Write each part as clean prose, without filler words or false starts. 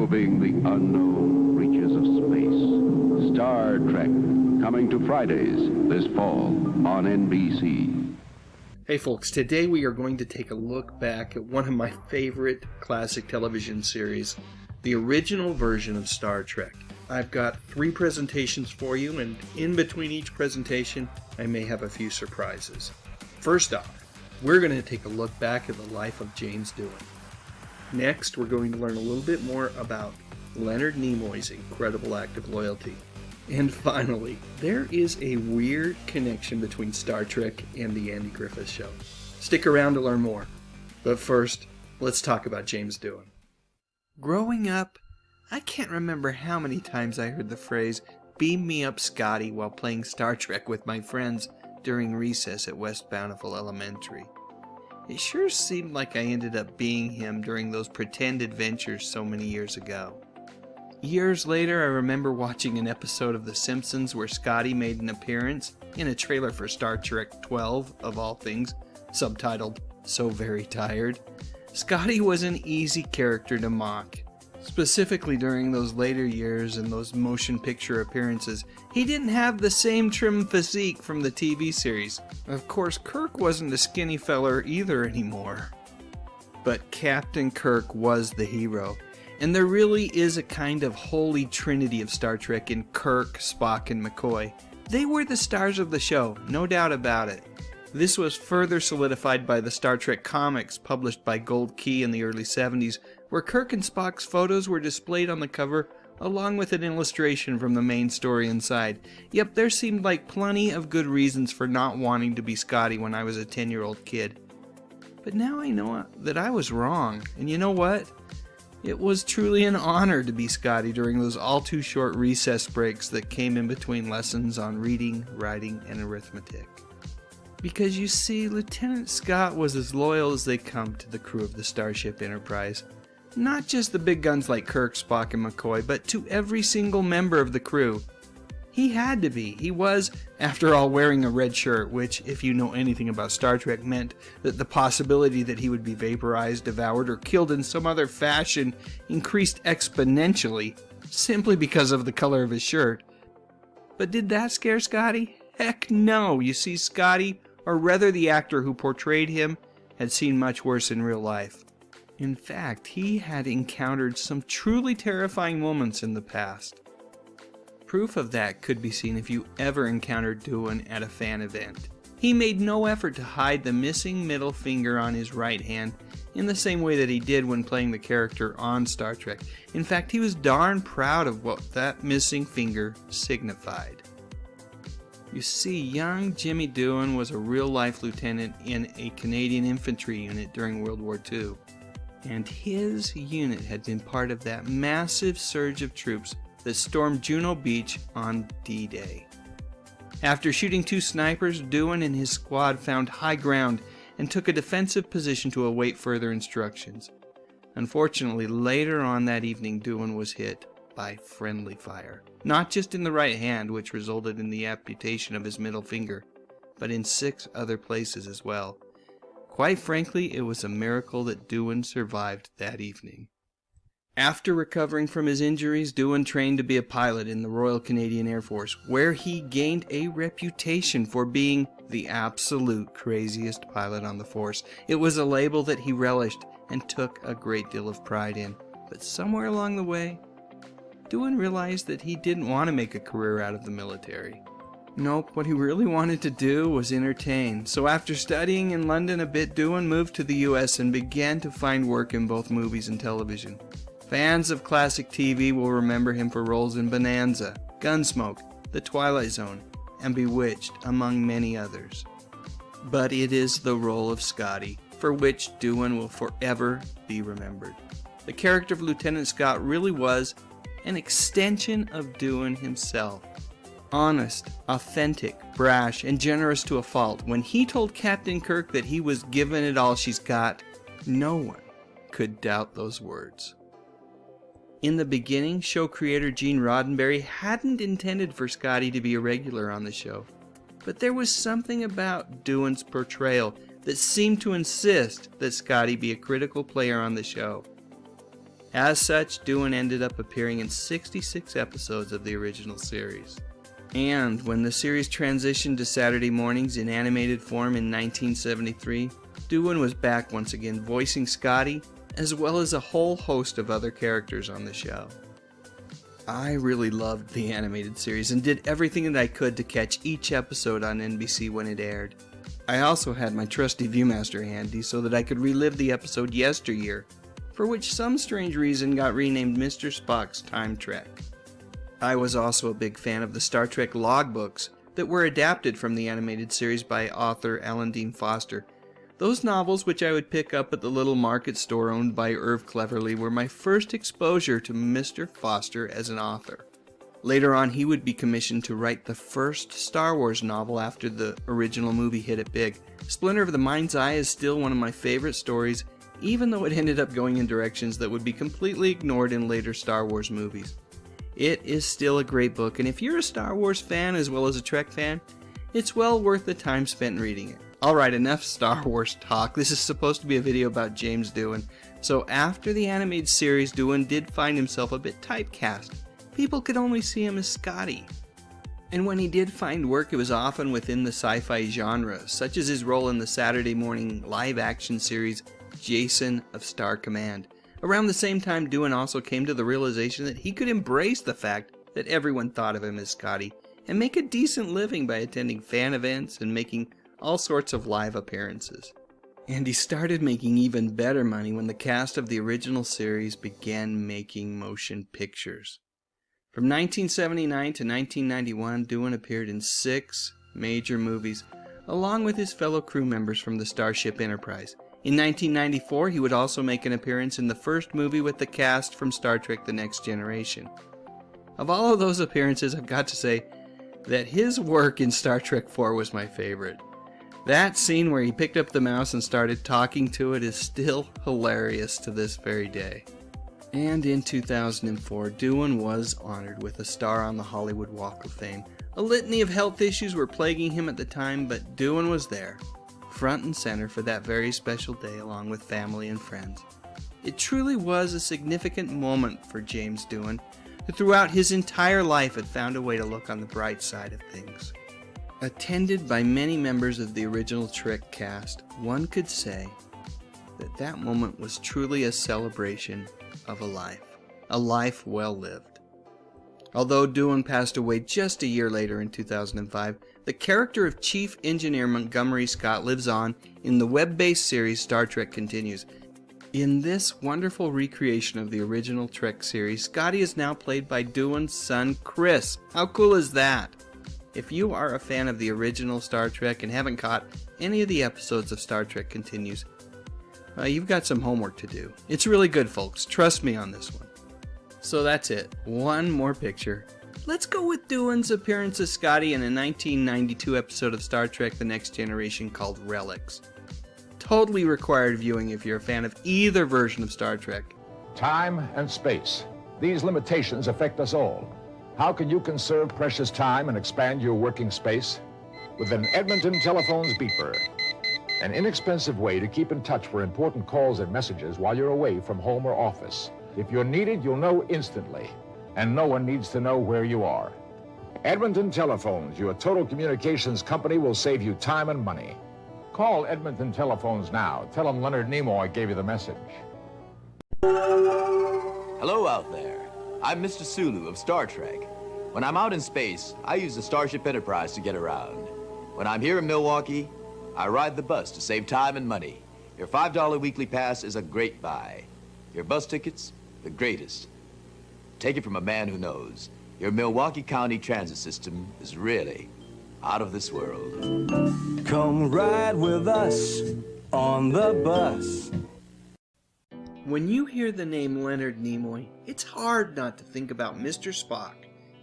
probing the unknown reaches of space. Star Trek, coming to Fridays this fall on NBC. Hey folks, today we are going to take a look back at one of my favorite classic television series, the original version of Star Trek. I've got 3 presentations for you, and in between each presentation, I may have a few surprises. First off, we're going to take a look back at the life of James Doohan. Next, we're going to learn a little bit more about Leonard Nimoy's incredible act of loyalty. And finally, there is a weird connection between Star Trek and the Andy Griffith Show. Stick around to learn more. But first, let's talk about James Doohan. Growing up, I can't remember how many times I heard the phrase, "Beam me up, Scotty," while playing Star Trek with my friends during recess at West Bountiful Elementary. It sure seemed like I ended up being him during those pretend adventures so many years ago. Years later, I remember watching an episode of The Simpsons where Scotty made an appearance in a trailer for Star Trek 12, of all things, subtitled "So Very Tired." Scotty was an easy character to mock. Specifically during those later years and those motion picture appearances, he didn't have the same trim physique from the TV series. Of course, Kirk wasn't a skinny feller either anymore. But Captain Kirk was the hero. And there really is a kind of holy trinity of Star Trek in Kirk, Spock, and McCoy. They were the stars of the show, no doubt about it. This was further solidified by the Star Trek comics published by Gold Key in the early 70s, where Kirk and Spock's photos were displayed on the cover along with an illustration from the main story inside. Yep, there seemed like plenty of good reasons for not wanting to be Scotty when I was a 10-year-old kid. But now I know that I was wrong, and you know what? It was truly an honor to be Scotty during those all-too-short recess breaks that came in between lessons on reading, writing, and arithmetic. Because you see, Lieutenant Scott was as loyal as they come to the crew of the Starship Enterprise. Not just the big guns like Kirk, Spock, and McCoy, but to every single member of the crew. He had to be. He was, after all, wearing a red shirt, which, if you know anything about Star Trek, meant that the possibility that he would be vaporized, devoured, or killed in some other fashion increased exponentially, simply because of the color of his shirt. But did that scare Scotty? Heck no! You see, Scotty, or rather the actor who portrayed him, had seen much worse in real life. In fact, he had encountered some truly terrifying moments in the past. Proof of that could be seen if you ever encountered Doohan at a fan event. He made no effort to hide the missing middle finger on his right hand in the same way that he did when playing the character on Star Trek. In fact, he was darn proud of what that missing finger signified. You see, young Jimmy Doohan was a real-life lieutenant in a Canadian infantry unit during World War II. And his unit had been part of that massive surge of troops that stormed Juno Beach on D-Day. After shooting 2 snipers, Doohan and his squad found high ground and took a defensive position to await further instructions. Unfortunately, later on that evening, Doohan was hit by friendly fire. Not just in the right hand, which resulted in the amputation of his middle finger, but in 6 other places as well. Quite frankly, it was a miracle that Doohan survived that evening. After recovering from his injuries, Doohan trained to be a pilot in the Royal Canadian Air Force, where he gained a reputation for being the absolute craziest pilot on the force. It was a label that he relished and took a great deal of pride in. But somewhere along the way, Doohan realized that he didn't want to make a career out of the military. Nope, what he really wanted to do was entertain. So after studying in London a bit, Doohan moved to the US and began to find work in both movies and television. Fans of classic TV will remember him for roles in Bonanza, Gunsmoke, The Twilight Zone, and Bewitched, among many others. But it is the role of Scotty for which Doohan will forever be remembered. The character of Lieutenant Scott really was an extension of Doohan himself. Honest, authentic, brash, and generous to a fault. When he told Captain Kirk that he was giving it all she's got, no one could doubt those words. In the beginning, show creator Gene Roddenberry hadn't intended for Scotty to be a regular on the show, but there was something about Doohan's portrayal that seemed to insist that Scotty be a critical player on the show. As such, Doohan ended up appearing in 66 episodes of the original series. And when the series transitioned to Saturday mornings in animated form in 1973, Doohan was back once again voicing Scotty, as well as a whole host of other characters on the show. I really loved the animated series and did everything that I could to catch each episode on NBC when it aired. I also had my trusty Viewmaster handy so that I could relive the episode Yesteryear, for which some strange reason got renamed Mr. Spock's Time Trek. I was also a big fan of the Star Trek logbooks that were adapted from the animated series by author Alan Dean Foster. Those novels, which I would pick up at the little market store owned by Irv Cleverly, were my first exposure to Mr. Foster as an author. Later on, he would be commissioned to write the first Star Wars novel after the original movie hit it big. Splinter of the Mind's Eye is still one of my favorite stories, even though it ended up going in directions that would be completely ignored in later Star Wars movies. It is still a great book, and if you're a Star Wars fan as well as a Trek fan, it's well worth the time spent reading it. Alright, enough Star Wars talk. This is supposed to be a video about James Doohan. So after the animated series, Doohan did find himself a bit typecast. People could only see him as Scotty. And when he did find work, it was often within the sci-fi genre, such as his role in the Saturday morning live-action series Jason of Star Command. Around the same time, Doohan also came to the realization that he could embrace the fact that everyone thought of him as Scotty and make a decent living by attending fan events and making all sorts of live appearances. And he started making even better money when the cast of the original series began making motion pictures. From 1979 to 1991, Doohan appeared in 6 major movies, along with his fellow crew members from the Starship Enterprise. In 1994, he would also make an appearance in the first movie with the cast from Star Trek The Next Generation. Of all of those appearances, I've got to say that his work in Star Trek IV was my favorite. That scene where he picked up the mouse and started talking to it is still hilarious to this very day. And in 2004, Doohan was honored with a star on the Hollywood Walk of Fame. A litany of health issues were plaguing him at the time, but Doohan was there, front and center for that very special day along with family and friends. It truly was a significant moment for James Doohan, who throughout his entire life had found a way to look on the bright side of things. Attended by many members of the original Trek cast, one could say that that moment was truly a celebration of a life well lived. Although Doohan passed away just a year later in 2005, the character of Chief Engineer Montgomery Scott lives on in the web-based series Star Trek Continues. In this wonderful recreation of the original Trek series, Scotty is now played by Doohan's son, Chris. How cool is that? If you are a fan of the original Star Trek and haven't caught any of the episodes of Star Trek Continues, you've got some homework to do. It's really good, folks. Trust me on this one. So that's it. One more picture. Let's go with Doohan's appearance as Scotty in a 1992 episode of Star Trek The Next Generation called Relics. Totally required viewing if you're a fan of either version of Star Trek. Time and space. These limitations affect us all. How can you conserve precious time and expand your working space? With an Edmonton Telephone's beeper. An inexpensive way to keep in touch for important calls and messages while you're away from home or office. If you're needed, you'll know instantly, and no one needs to know where you are. Edmonton Telephones, your total communications company, will save you time and money. Call Edmonton Telephones now. Tell them Leonard Nimoy gave you the message. Hello out there. I'm Mr. Sulu of Star Trek. When I'm out in space, I use the Starship Enterprise to get around. When I'm here in Milwaukee, I ride the bus to save time and money. Your $5 weekly pass is a great buy. Your bus tickets, the greatest. Take it from a man who knows. Your Milwaukee County transit system is really out of this world. Come ride with us on the bus. When you hear the name Leonard Nimoy, it's hard not to think about Mr. Spock,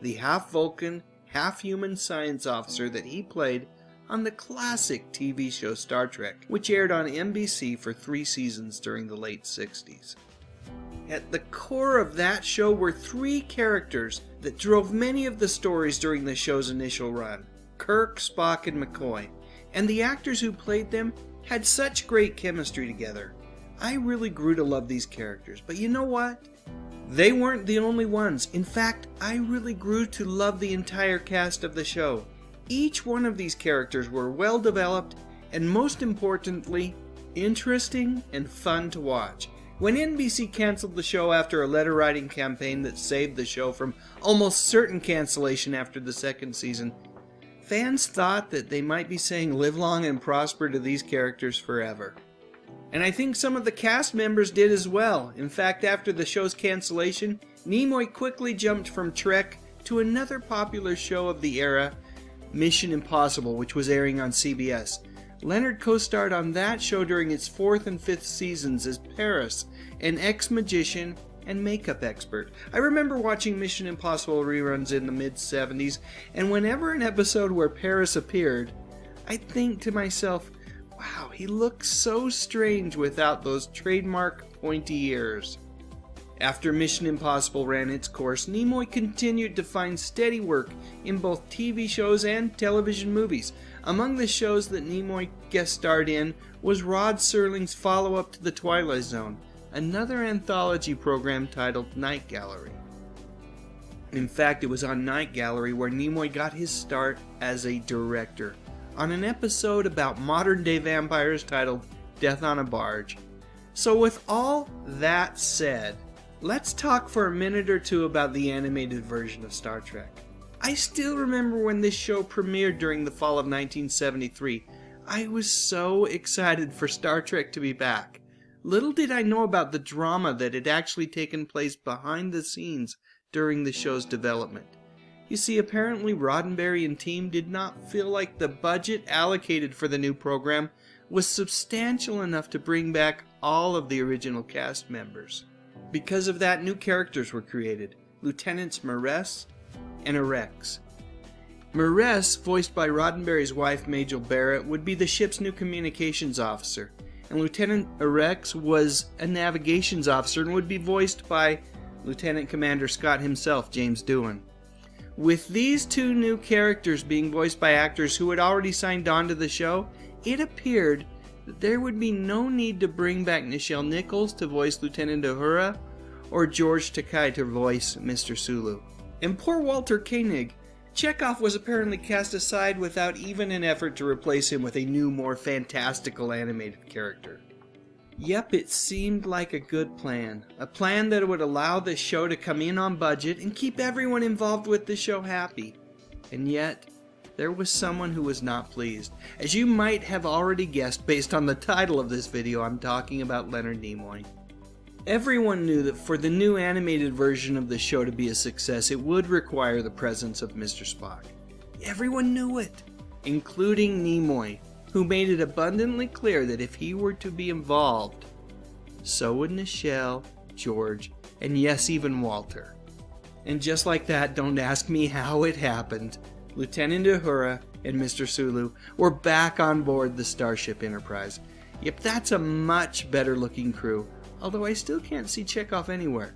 the half-Vulcan, half-human science officer that he played on the classic TV show Star Trek, which aired on NBC for 3 seasons during the late 60s. At the core of that show were 3 characters that drove many of the stories during the show's initial run: Kirk, Spock, and McCoy, and the actors who played them had such great chemistry together. I really grew to love these characters. But you know what? They weren't the only ones. In fact, I really grew to love the entire cast of the show. Each one of these characters were well developed and, most importantly, interesting and fun to watch. When NBC canceled the show after a letter writing campaign that saved the show from almost certain cancellation after the second season, fans thought that they might be saying live long and prosper to these characters forever. And I think some of the cast members did as well. In fact, after the show's cancellation, Nimoy quickly jumped from Trek to another popular show of the era, Mission Impossible, which was airing on CBS. Leonard co-starred on that show during its 4th and 5th seasons as Paris, an ex-magician and makeup expert. I remember watching Mission Impossible reruns in the mid-70s, and whenever an episode where Paris appeared, I'd think to myself, wow, he looks so strange without those trademark pointy ears. After Mission Impossible ran its course, Nimoy continued to find steady work in both TV shows and television movies. Among the shows that Nimoy guest starred in was Rod Serling's follow-up to The Twilight Zone, another anthology program titled Night Gallery. In fact, it was on Night Gallery where Nimoy got his start as a director, on an episode about modern-day vampires titled Death on a Barge. So with all that said, let's talk for a minute or two about the animated version of Star Trek. I still remember when this show premiered during the fall of 1973. I was so excited for Star Trek to be back. Little did I know about the drama that had actually taken place behind the scenes during the show's development. You see, apparently Roddenberry and team did not feel like the budget allocated for the new program was substantial enough to bring back all of the original cast members. Because of that, new characters were created, Lieutenants Maress and Arex. Maress, voiced by Roddenberry's wife Majel Barrett, would be the ship's new communications officer, and Lieutenant Arex was a navigations officer and would be voiced by Lieutenant Commander Scott himself, James Doohan. With these two new characters being voiced by actors who had already signed on to the show, it appeared that there would be no need to bring back Nichelle Nichols to voice Lieutenant Uhura or George Takei to voice Mr. Sulu. And poor Walter Koenig. Chekhov was apparently cast aside without even an effort to replace him with a new, more fantastical animated character. Yep, it seemed like a good plan. A plan that would allow the show to come in on budget and keep everyone involved with the show happy. And yet, there was someone who was not pleased. As you might have already guessed based on the title of this video, I'm talking about Leonard Nimoy. Everyone knew that for the new animated version of the show to be a success, it would require the presence of Mr. Spock. Everyone knew it, including Nimoy, who made it abundantly clear that if he were to be involved, so would Nichelle, George, and yes, even Walter. And just like that, don't ask me how it happened, Lieutenant Uhura and Mr. Sulu were back on board the Starship Enterprise. Yep, that's a much better looking crew, although I still can't see Chekhov anywhere.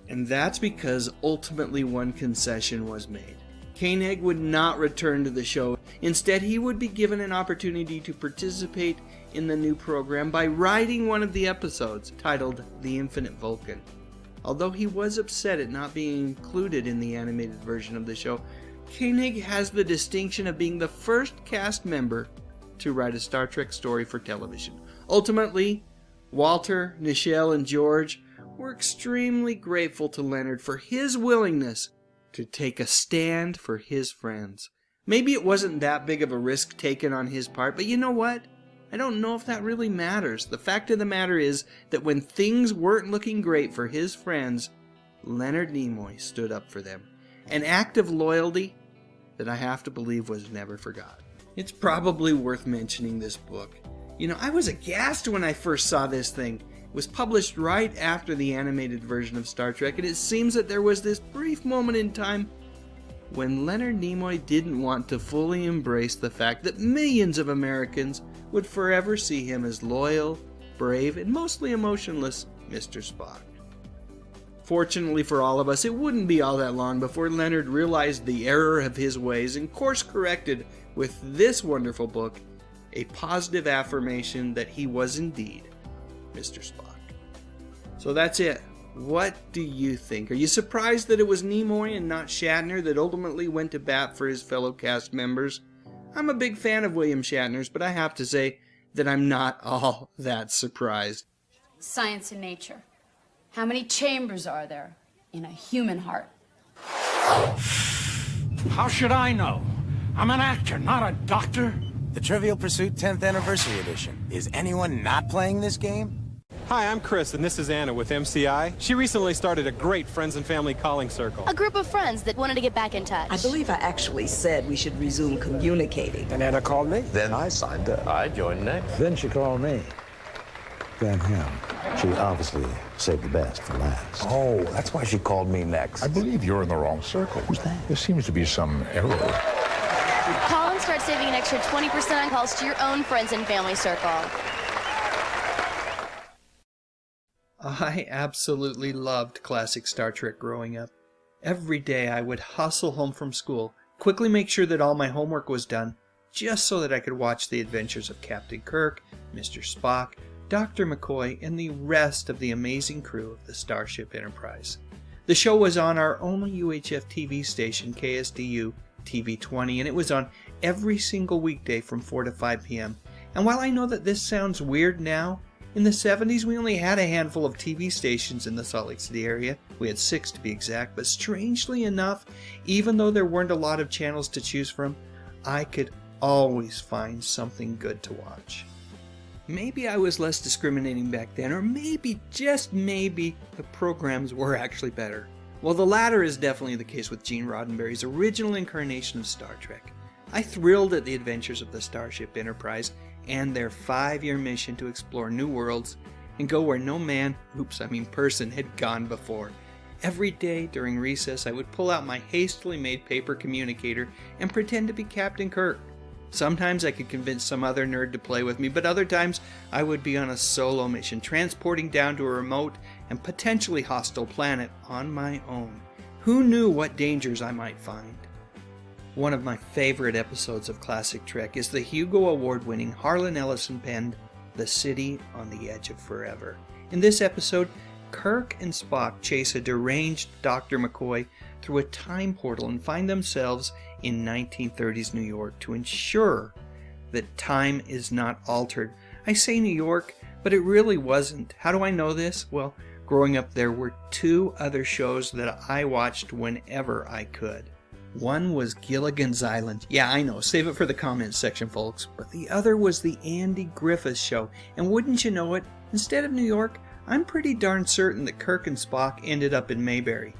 And that's because ultimately one concession was made. Koenig would not return to the show. Instead, he would be given an opportunity to participate in the new program by writing one of the episodes, titled The Infinite Vulcan. Although he was upset at not being included in the animated version of the show, Koenig has the distinction of being the first cast member to write a Star Trek story for television. Ultimately, Walter, Nichelle, and George were extremely grateful to Leonard for his willingness to take a stand for his friends. Maybe it wasn't that big of a risk taken on his part, but you know what? I don't know if that really matters. The fact of the matter is that when things weren't looking great for his friends, Leonard Nimoy stood up for them. An act of loyalty that I have to believe was never forgotten. It's probably worth mentioning this book. You know, I was aghast when I first saw this thing. It was published right after the animated version of Star Trek, and it seems that there was this brief moment in time when Leonard Nimoy didn't want to fully embrace the fact that millions of Americans would forever see him as loyal, brave, and mostly emotionless Mr. Spock. Fortunately for all of us, it wouldn't be all that long before Leonard realized the error of his ways and course-corrected with this wonderful book, a positive affirmation that he was indeed Mr. Spock. So that's it. What do you think? Are you surprised that it was Nimoy and not Shatner that ultimately went to bat for his fellow cast members? I'm a big fan of William Shatner's, but I have to say that I'm not all that surprised. Science and nature. How many chambers are there in a human heart? How should I know? I'm an actor, not a doctor. The Trivial Pursuit 10th Anniversary Edition. Is anyone not playing this game? Hi, I'm Chris, and this is Anna with MCI. She recently started a great friends and family calling circle. A group of friends that wanted to get back in touch. I believe I actually said we should resume communicating. And Anna called me. Then I signed up. I joined next. Then she called me. Then him. She obviously saved the best for last. Oh, that's why she called me next. I believe you're in the wrong circle. Who's that? There seems to be some error. Call and start saving an extra 20% on calls to your own friends and family circle. I absolutely loved classic Star Trek growing up. Every day I would hustle home from school, quickly make sure that all my homework was done, just so that I could watch the adventures of Captain Kirk, Mr. Spock, Dr. McCoy, and the rest of the amazing crew of the Starship Enterprise. The show was on our only UHF TV station, KSDU TV 20, and it was on every single weekday from 4 to 5 p.m. And while I know that this sounds weird now, in the 70s we only had a handful of TV stations in the Salt Lake City area. We had 6 to be exact, but strangely enough, even though there weren't a lot of channels to choose from, I could always find something good to watch. Maybe I was less discriminating back then, or maybe, just maybe, the programs were actually better. Well, the latter is definitely the case with Gene Roddenberry's original incarnation of Star Trek. I thrilled at the adventures of the Starship Enterprise and their 5-year mission to explore new worlds and go where no person had gone before. Every day during recess I would pull out my hastily made paper communicator and pretend to be Captain Kirk. Sometimes I could convince some other nerd to play with me, but other times I would be on a solo mission, transporting down to a remote and potentially hostile planet on my own. Who knew what dangers I might find? One of my favorite episodes of classic Trek is the Hugo Award-winning Harlan Ellison-penned The City on the Edge of Forever. In this episode, Kirk and Spock chase a deranged Dr. McCoy through a time portal and find themselves in 1930s New York to ensure that time is not altered. I say New York, but it really wasn't. How do I know this? Well, growing up there were 2 other shows that I watched whenever I could. One was Gilligan's Island. Yeah, I know, save it for the comments section, folks. But the other was the Andy Griffith Show. And wouldn't you know it, instead of New York, I'm pretty darn certain that Kirk and Spock ended up in Mayberry.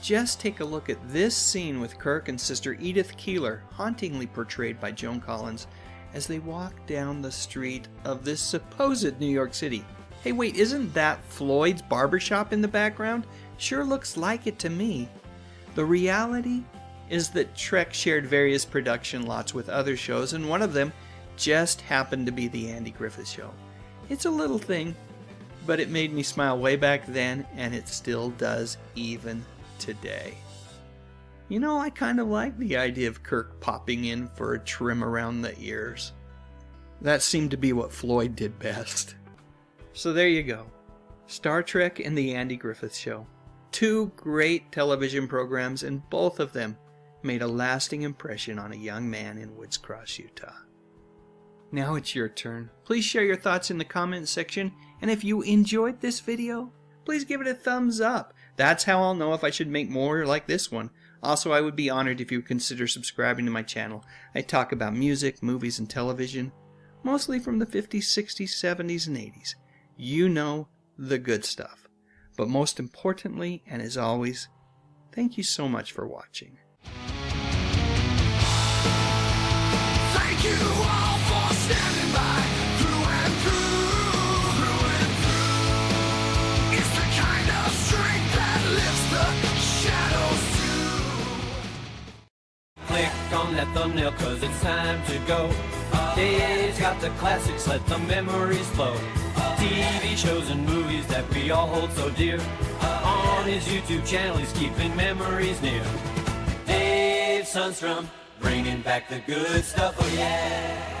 Just take a look at this scene with Kirk and Sister Edith Keeler, hauntingly portrayed by Joan Collins, as they walk down the street of this supposed New York City. Hey, wait, isn't that Floyd's barbershop in the background? Sure looks like it to me. The reality is that Trek shared various production lots with other shows, and one of them just happened to be the Andy Griffith Show. It's a little thing, but it made me smile way back then, and it still does even today. You know, I kind of like the idea of Kirk popping in for a trim around the ears. That seemed to be what Floyd did best. So there you go. Star Trek and the Andy Griffith Show. 2 great television programs, and both of them made a lasting impression on a young man in Woods Cross, Utah. Now it's your turn. Please share your thoughts in the comments section, and if you enjoyed this video, please give it a thumbs up. That's how I'll know if I should make more like this one. Also, I would be honored if you would consider subscribing to my channel. I talk about music, movies, and television, mostly from the 50s, 60s, 70s, and 80s. You know, the good stuff. But most importantly, and as always, thank you so much for watching. Thank you all for standing by through and through. It's the kind of strength that lifts the shadows too. Click on that thumbnail cause it's time to go. Dave's got the classics, let the memories flow. TV shows and movies that we all hold so dear. On his YouTube channel he's keeping memories near. Dave Sundstrom, bringing back the good stuff, oh yeah.